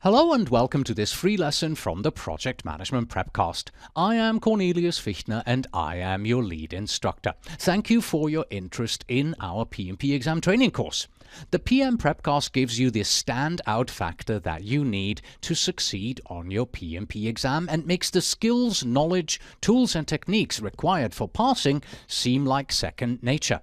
Hello and welcome to this free lesson from the Project Management Prepcast. I am Cornelius Fichtner and I am your lead instructor. Thank you for your interest in our PMP exam training course. The PM Prepcast gives you the standout factor that you need to succeed on your PMP exam and makes the skills, knowledge, tools and techniques required for passing seem like second nature.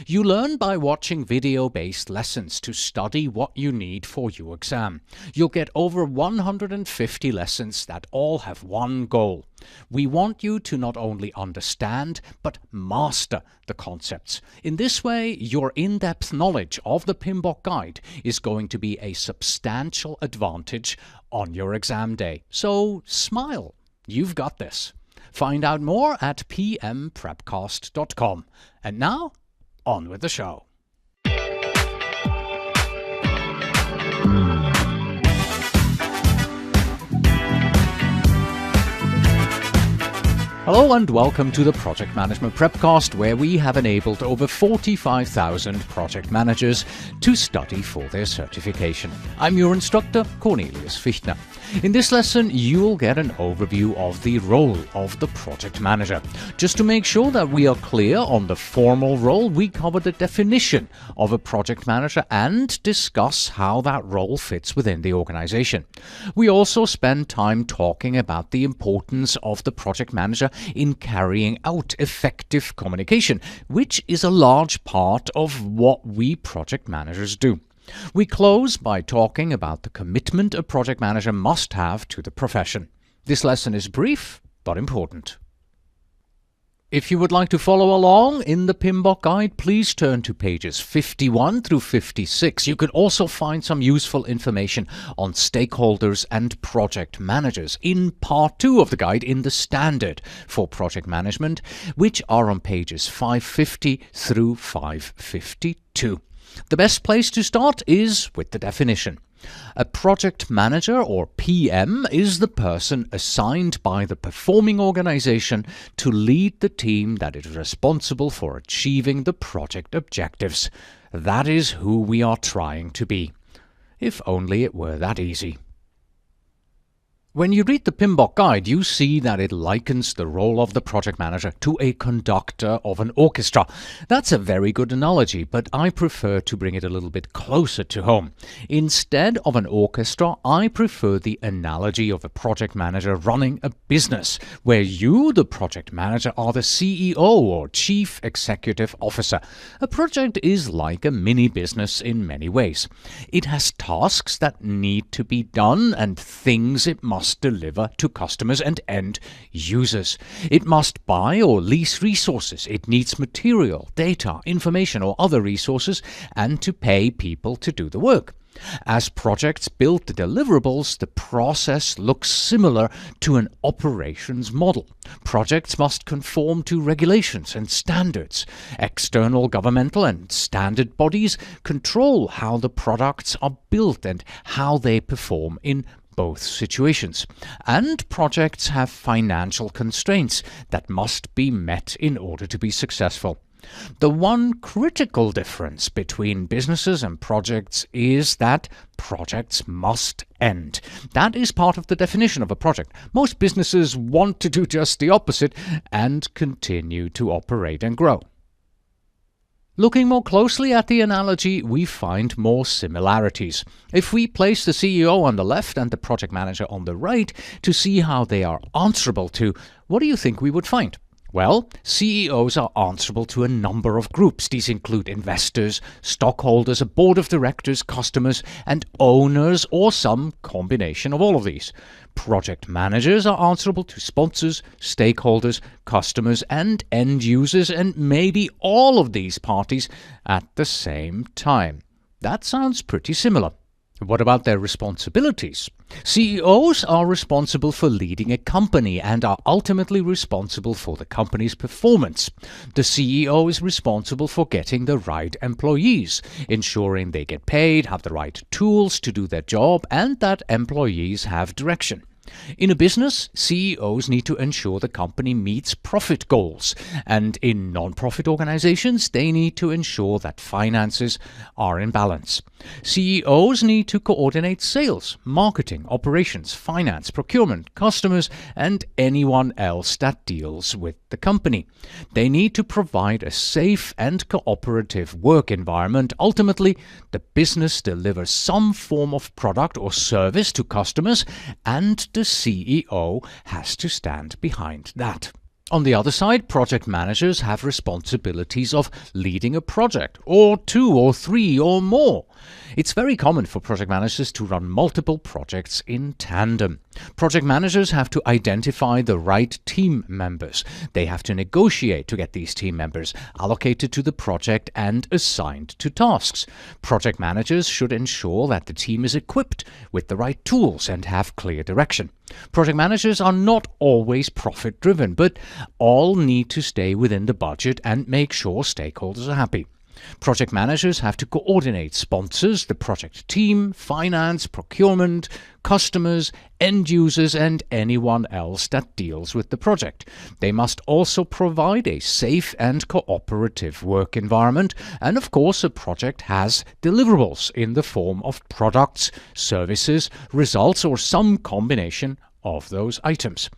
You learn by watching video-based lessons to study what you need for your exam. You'll get over 150 lessons that all have one goal. We want you to not only understand, but master the concepts. In this way, your in-depth knowledge of the PMBOK guide is going to be a substantial advantage on your exam day. So smile, you've got this. Find out more at pmprepcast.com. And now, on with the show. Hello and welcome to the Project Management Prepcast, where we have enabled over 45,000 project managers to study for their certification. I'm your instructor, Cornelius Fichtner. In this lesson, you'll get an overview of the role of the project manager. Just to make sure that we are clear on the formal role, we cover the definition of a project manager and discuss how that role fits within the organization. We also spend time talking about the importance of the project manager in carrying out effective communication, which is a large part of what we project managers do. We close by talking about the commitment a project manager must have to the profession. This lesson is brief, but important. If you would like to follow along in the PMBOK guide, please turn to pages 51 through 56. You can also find some useful information on stakeholders and project managers in part 2 of the guide in the standard for project management, which are on pages 550 through 552. The best place to start is with the definition. A project manager, or PM, is the person assigned by the performing organization to lead the team that is responsible for achieving the project objectives. That is who we are trying to be. If only it were that easy. When you read the PMBOK guide, you see that it likens the role of the project manager to a conductor of an orchestra. That's a very good analogy, but I prefer to bring it a little bit closer to home. Instead of an orchestra, I prefer the analogy of a project manager running a business, where you, the project manager, are the CEO or Chief Executive Officer. A project is like a mini business in many ways. It has tasks that need to be done and things it must deliver to customers and end users. It must buy or lease resources. It needs material, data, information or other resources, and to pay people to do the work. As projects build the deliverables, the process looks similar to an operations model. Projects must conform to regulations and standards. External governmental and standard bodies control how the products are built and how they perform in both situations. And projects have financial constraints that must be met in order to be successful. The one critical difference between businesses and projects is that projects must end. That is part of the definition of a project. Most businesses want to do just the opposite and continue to operate and grow. Looking more closely at the analogy, we find more similarities. If we place the CEO on the left and the project manager on the right to see how they are answerable to, what do you think we would find? Well, CEOs are answerable to a number of groups. These include investors, stockholders, a board of directors, customers, and owners, or some combination of all of these. Project managers are answerable to sponsors, stakeholders, customers, and end users, and maybe all of these parties at the same time. That sounds pretty similar. What about their responsibilities? CEOs are responsible for leading a company and are ultimately responsible for the company's performance. The CEO is responsible for getting the right employees, ensuring they get paid, have the right tools to do their job, and that employees have direction. In a business, CEOs need to ensure the company meets profit goals, and in non-profit organizations, they need to ensure that finances are in balance. CEOs need to coordinate sales, marketing, operations, finance, procurement, customers, and anyone else that deals with the company. They need to provide a safe and cooperative work environment. Ultimately, the business delivers some form of product or service to customers, and the CEO has to stand behind that. On the other side, project managers have responsibilities of leading a project, or 2 or 3 or more. It's very common for project managers to run multiple projects in tandem. Project managers have to identify the right team members. They have to negotiate to get these team members allocated to the project and assigned to tasks. Project managers should ensure that the team is equipped with the right tools and have clear direction. Project managers are not always profit-driven, but all need to stay within the budget and make sure stakeholders are happy. Project managers have to coordinate sponsors, the project team, finance, procurement, customers, end users, and anyone else that deals with the project. They must also provide a safe and cooperative work environment, and of course a project has deliverables in the form of products, services, results, or some combination of those items.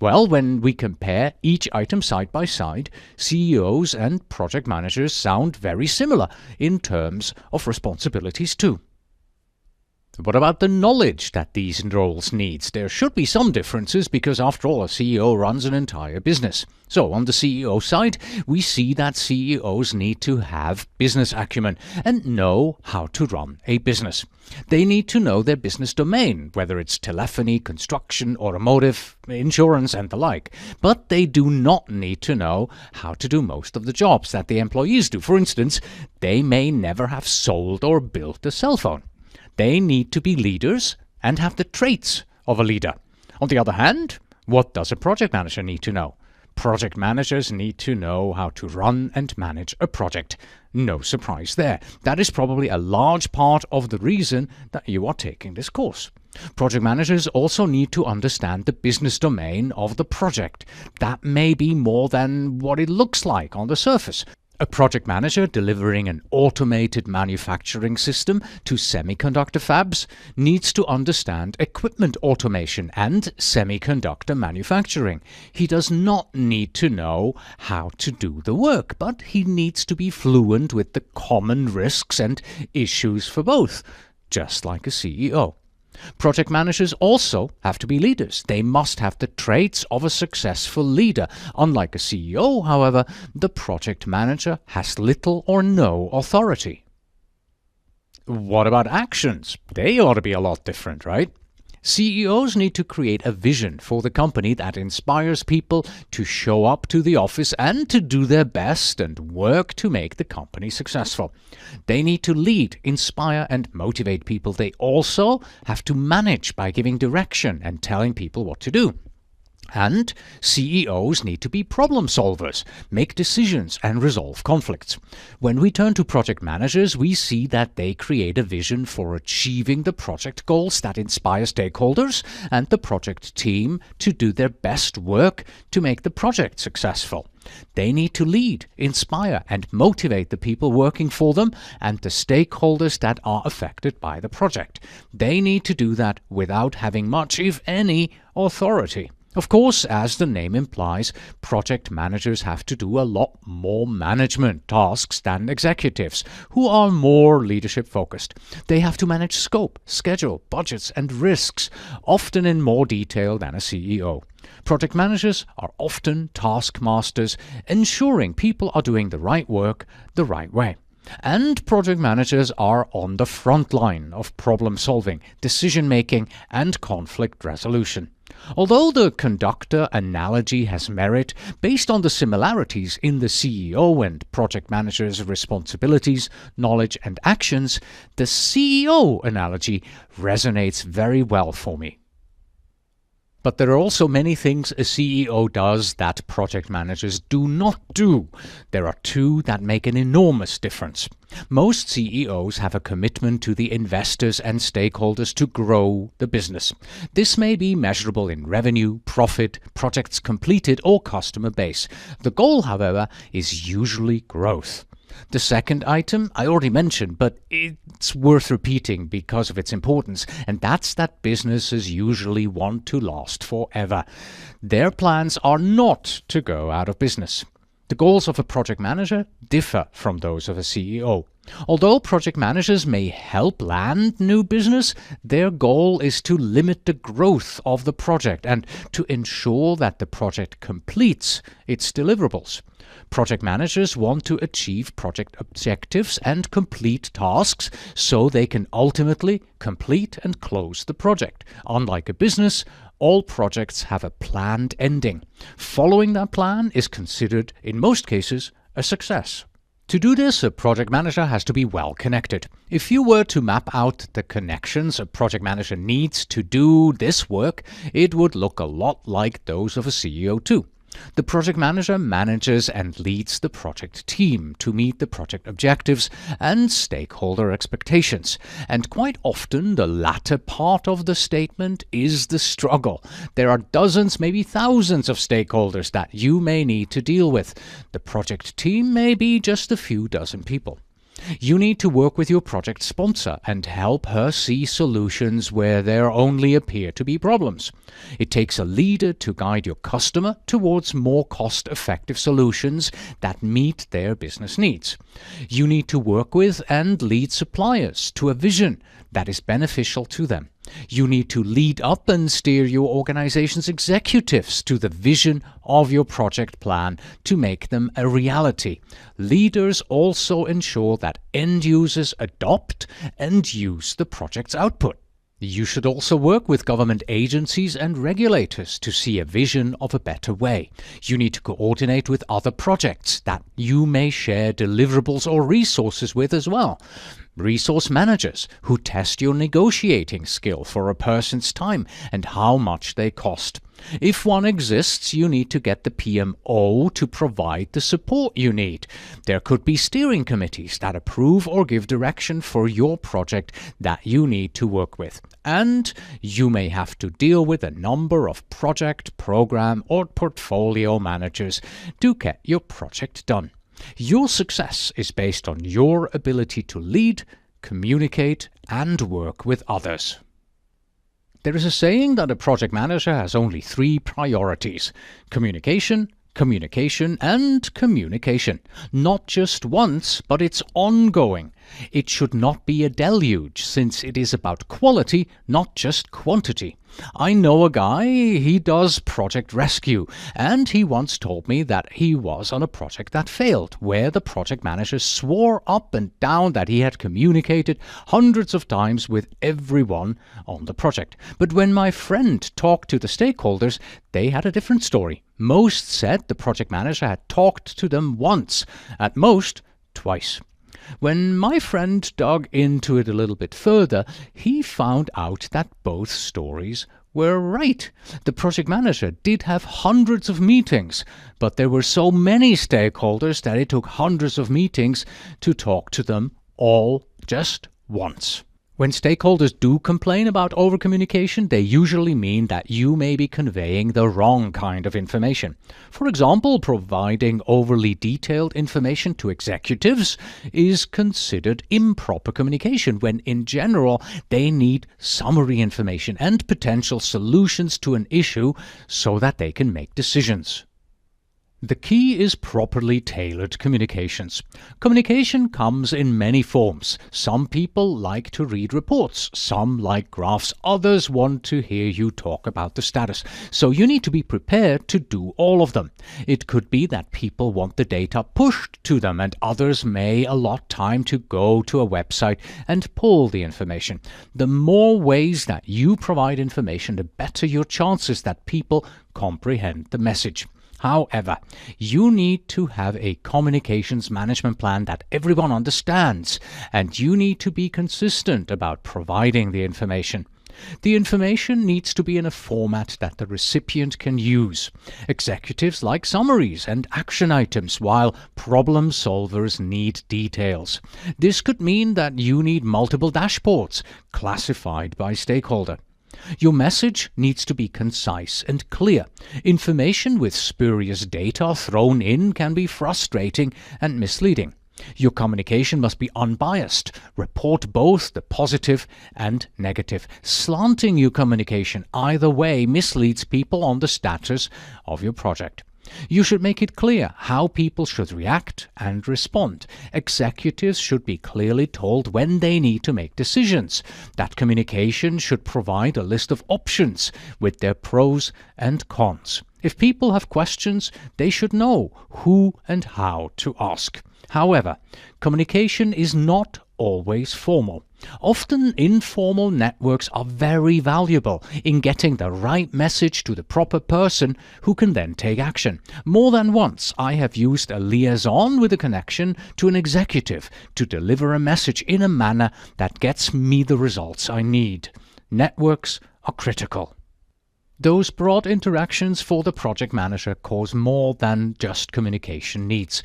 Well, when we compare each item side by side, CEOs and project managers sound very similar in terms of responsibilities too. What about the knowledge that these roles need? There should be some differences because, after all, a CEO runs an entire business. So, on the CEO side, we see that CEOs need to have business acumen and know how to run a business. They need to know their business domain, whether it's telephony, construction, automotive, insurance, and the like. But they do not need to know how to do most of the jobs that the employees do. For instance, they may never have sold or built a cell phone. They need to be leaders and have the traits of a leader. On the other hand, what does a project manager need to know? Project managers need to know how to run and manage a project. No surprise there. That is probably a large part of the reason that you are taking this course. Project managers also need to understand the business domain of the project. That may be more than what it looks like on the surface. A project manager delivering an automated manufacturing system to semiconductor fabs needs to understand equipment automation and semiconductor manufacturing. He does not need to know how to do the work, but he needs to be fluent with the common risks and issues for both, just like a CEO. Project managers also have to be leaders. They must have the traits of a successful leader. Unlike a CEO, however, the project manager has little or no authority. What about actions? They ought to be a lot different, right? CEOs need to create a vision for the company that inspires people to show up to the office and to do their best and work to make the company successful. They need to lead, inspire, and motivate people. They also have to manage by giving direction and telling people what to do. And CEOs need to be problem solvers, make decisions, and resolve conflicts. When we turn to project managers, we see that they create a vision for achieving the project goals that inspire stakeholders and the project team to do their best work to make the project successful. They need to lead, inspire, and motivate the people working for them and the stakeholders that are affected by the project. They need to do that without having much, if any, authority. Of course, as the name implies, project managers have to do a lot more management tasks than executives, who are more leadership-focused. They have to manage scope, schedule, budgets, and risks, often in more detail than a CEO. Project managers are often taskmasters, ensuring people are doing the right work the right way. And project managers are on the front line of problem-solving, decision-making, and conflict resolution. Although the conductor analogy has merit, based on the similarities in the CEO and project manager's responsibilities, knowledge, and actions, the CEO analogy resonates very well for me. But there are also many things a CEO does that project managers do not do. There are two that make an enormous difference. Most CEOs have a commitment to the investors and stakeholders to grow the business. This may be measurable in revenue, profit, projects completed, or customer base. The goal, however, is usually growth. The second item I already mentioned, but it's worth repeating because of its importance, and that's that businesses usually want to last forever. Their plans are not to go out of business. The goals of a project manager differ from those of a CEO. Although project managers may help land new business, their goal is to limit the growth of the project and to ensure that the project completes its deliverables. Project managers want to achieve project objectives and complete tasks so they can ultimately complete and close the project. Unlike a business, all projects have a planned ending. Following that plan is considered, in most cases, a success. To do this, a project manager has to be well connected. If you were to map out the connections a project manager needs to do this work, it would look a lot like those of a CEO too. The project manager manages and leads the project team to meet the project objectives and stakeholder expectations. And quite often, the latter part of the statement is the struggle. There are dozens, maybe thousands of stakeholders that you may need to deal with. The project team may be just a few dozen people. You need to work with your project sponsor and help her see solutions where there only appear to be problems. It takes a leader to guide your customer towards more cost-effective solutions that meet their business needs. You need to work with and lead suppliers to a vision that is beneficial to them. You need to lead up and steer your organization's executives to the vision of your project plan to make them a reality. Leaders also ensure that end users adopt and use the project's output. You should also work with government agencies and regulators to see a vision of a better way. You need to coordinate with other projects that you may share deliverables or resources with as well. Resource managers who test your negotiating skill for a person's time and how much they cost. If one exists, you need to get the PMO to provide the support you need. There could be steering committees that approve or give direction for your project that you need to work with. And you may have to deal with a number of project, program, or portfolio managers to get your project done. Your success is based on your ability to lead, communicate, and work with others. There is a saying that a project manager has only 3 priorities: communication, communication, and communication. Not just once, but it's ongoing. It should not be a deluge, since it is about quality, not just quantity. I know a guy, he does project rescue, and he once told me that he was on a project that failed, where the project manager swore up and down that he had communicated hundreds of times with everyone on the project. But when my friend talked to the stakeholders, they had a different story. Most said the project manager had talked to them once, at most twice. When my friend dug into it a little bit further, he found out that both stories were right. The project manager did have hundreds of meetings, but there were so many stakeholders that it took hundreds of meetings to talk to them all just once. When stakeholders do complain about overcommunication, they usually mean that you may be conveying the wrong kind of information. For example, providing overly detailed information to executives is considered improper communication, when in general they need summary information and potential solutions to an issue so that they can make decisions. The key is properly tailored communications. Communication comes in many forms. Some people like to read reports, some like graphs, others want to hear you talk about the status. So you need to be prepared to do all of them. It could be that people want the data pushed to them, and others may allot time to go to a website and pull the information. The more ways that you provide information, the better your chances that people comprehend the message. However, you need to have a communications management plan that everyone understands, and you need to be consistent about providing the information. The information needs to be in a format that the recipient can use. Executives like summaries and action items, while problem solvers need details. This could mean that you need multiple dashboards, classified by stakeholder. Your message needs to be concise and clear. Information with spurious data thrown in can be frustrating and misleading. Your communication must be unbiased. Report both the positive and negative. Slanting your communication either way misleads people on the status of your project. You should make it clear how people should react and respond. Executives should be clearly told when they need to make decisions. That communication should provide a list of options with their pros and cons. If people have questions, they should know who and how to ask. However, communication is not always formal. Often informal networks are very valuable in getting the right message to the proper person who can then take action. More than once I have used a liaison with a connection to an executive to deliver a message in a manner that gets me the results I need. Networks are critical. Those broad interactions for the project manager cause more than just communication needs.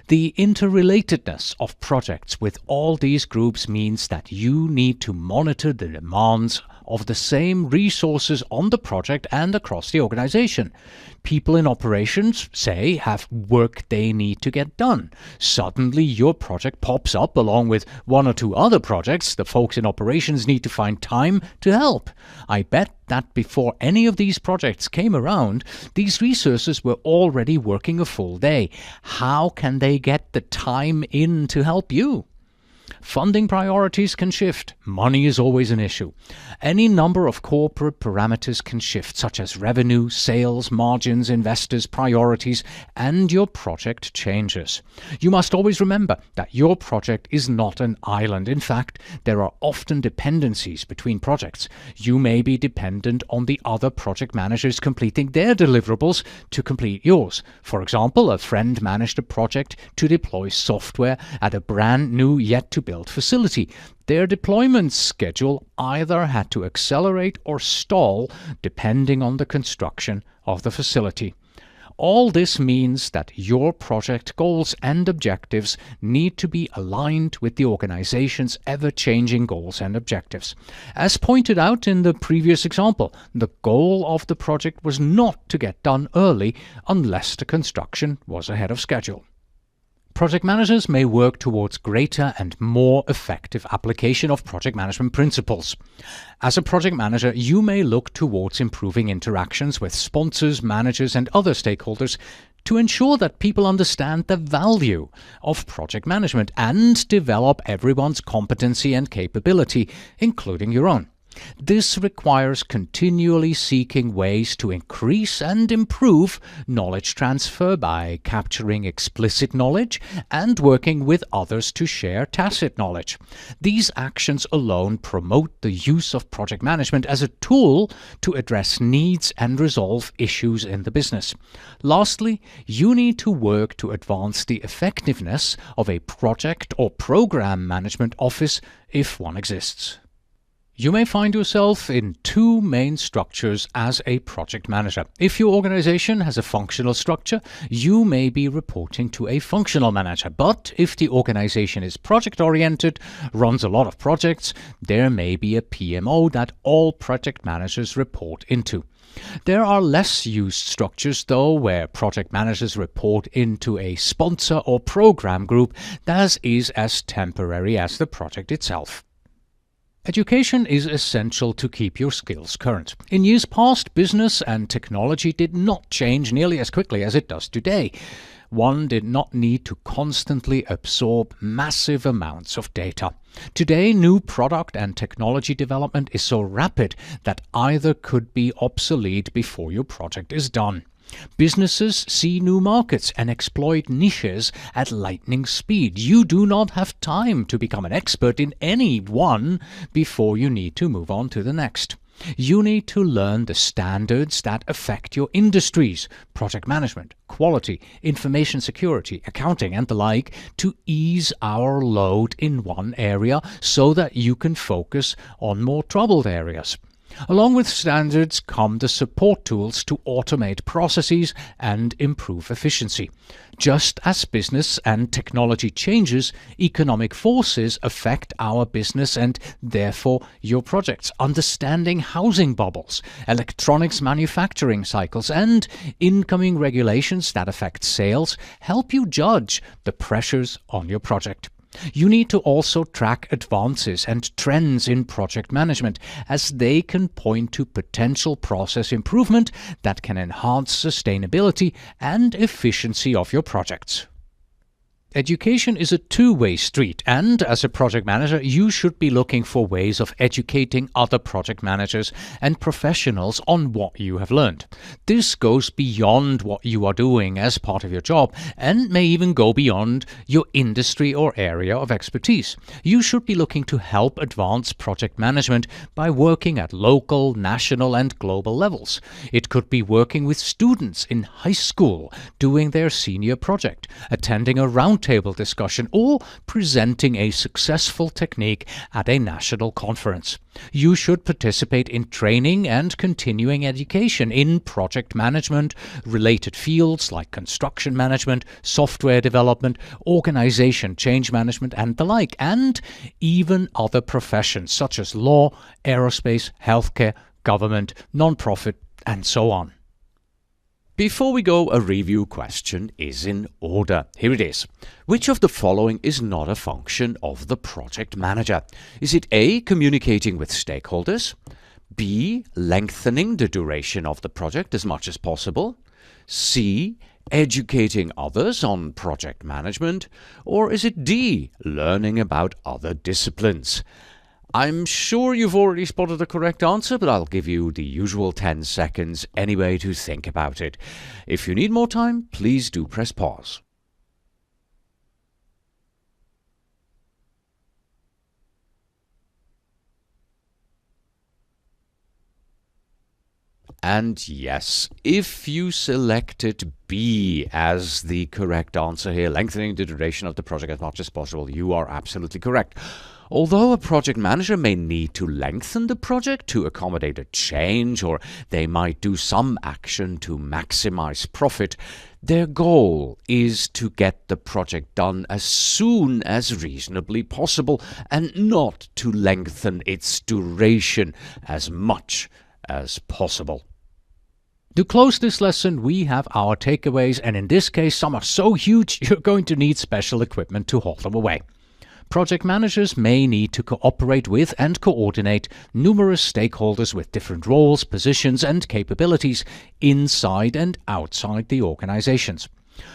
The interrelatedness of projects with all these groups means that you need to monitor the demands of the same resources on the project and across the organization. People in operations, say, have work they need to get done. Suddenly your project pops up along with one or two other projects. The folks in operations need to find time to help. I bet that before any of these projects came around, these resources were already working a full day. How can they get the time in to help you? Funding priorities can shift. Money is always an issue. Any number of corporate parameters can shift, such as revenue, sales, margins, investors, priorities, and your project changes. You must always remember that your project is not an island. In fact, there are often dependencies between projects. You may be dependent on the other project managers completing their deliverables to complete yours. For example, a friend managed a project to deploy software at a brand new yet to build facility. Their deployment schedule either had to accelerate or stall depending on the construction of the facility. All this means that your project goals and objectives need to be aligned with the organization's ever-changing goals and objectives. As pointed out in the previous example, the goal of the project was not to get done early unless the construction was ahead of schedule. Project managers may work towards greater and more effective application of project management principles. As a project manager, you may look towards improving interactions with sponsors, managers, and other stakeholders to ensure that people understand the value of project management and develop everyone's competency and capability, including your own. This requires continually seeking ways to increase and improve knowledge transfer by capturing explicit knowledge and working with others to share tacit knowledge. These actions alone promote the use of project management as a tool to address needs and resolve issues in the business. Lastly, you need to work to advance the effectiveness of a project or program management office if one exists. You may find yourself in two main structures as a project manager. If your organization has a functional structure, you may be reporting to a functional manager. But if the organization is project-oriented, runs a lot of projects, there may be a PMO that all project managers report into. There are less used structures, though, where project managers report into a sponsor or program group that is as temporary as the project itself. Education is essential to keep your skills current. In years past, business and technology did not change nearly as quickly as it does today. One did not need to constantly absorb massive amounts of data. Today, new product and technology development is so rapid that either could be obsolete before your project is done. Businesses see new markets and exploit niches at lightning speed. You do not have time to become an expert in any one before you need to move on to the next. You need to learn the standards that affect your industries, project management, quality, information security, accounting, and the like, to ease our load in one area so that you can focus on more troubled areas. Along with standards come the support tools to automate processes and improve efficiency. Just as business and technology changes, economic forces affect our business and therefore your projects. Understanding housing bubbles, electronics manufacturing cycles, and incoming regulations that affect sales help you judge the pressures on your project. You need to also track advances and trends in project management, as they can point to potential process improvement that can enhance sustainability and efficiency of your projects. Education is a two-way street, and as a project manager, you should be looking for ways of educating other project managers and professionals on what you have learned. This goes beyond what you are doing as part of your job and may even go beyond your industry or area of expertise. You should be looking to help advance project management by working at local, national, and global levels. It could be working with students in high school doing their senior project, attending a roundtable discussion, or presenting a successful technique at a national conference. You should participate in training and continuing education in project management, related fields like construction management, software development, organization change management, and the like, and even other professions such as law, aerospace, healthcare, government, non-profit, and so on. Before we go, a review question is in order. Here it is. Which of the following is not a function of the project manager? Is it A, communicating with stakeholders, B, lengthening the duration of the project as much as possible, C, educating others on project management, or is it D, learning about other disciplines? I'm sure you've already spotted the correct answer, but I'll give you the usual 10 seconds anyway to think about it. If you need more time, please do press pause. And yes, if you selected B as the correct answer here, lengthening the duration of the project as much as possible, you are absolutely correct. Although a project manager may need to lengthen the project to accommodate a change, or they might do some action to maximize profit, their goal is to get the project done as soon as reasonably possible and not to lengthen its duration as much as possible. To close this lesson, we have our takeaways, and in this case, some are so huge you're going to need special equipment to haul them away. Project managers may need to cooperate with and coordinate numerous stakeholders with different roles, positions, and capabilities inside and outside the organizations.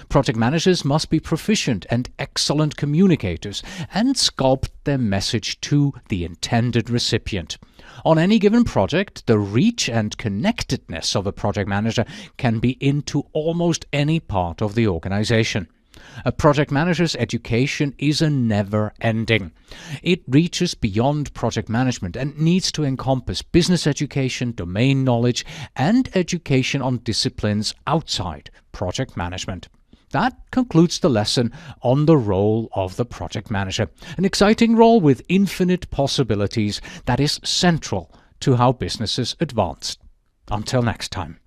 Project managers must be proficient and excellent communicators and sculpt their message to the intended recipient. On any given project, the reach and connectedness of a project manager can be into almost any part of the organization. A project manager's education is a never-ending. It reaches beyond project management and needs to encompass business education, domain knowledge, and education on disciplines outside project management. That concludes the lesson on the role of the project manager, an exciting role with infinite possibilities that is central to how businesses advance. Until next time.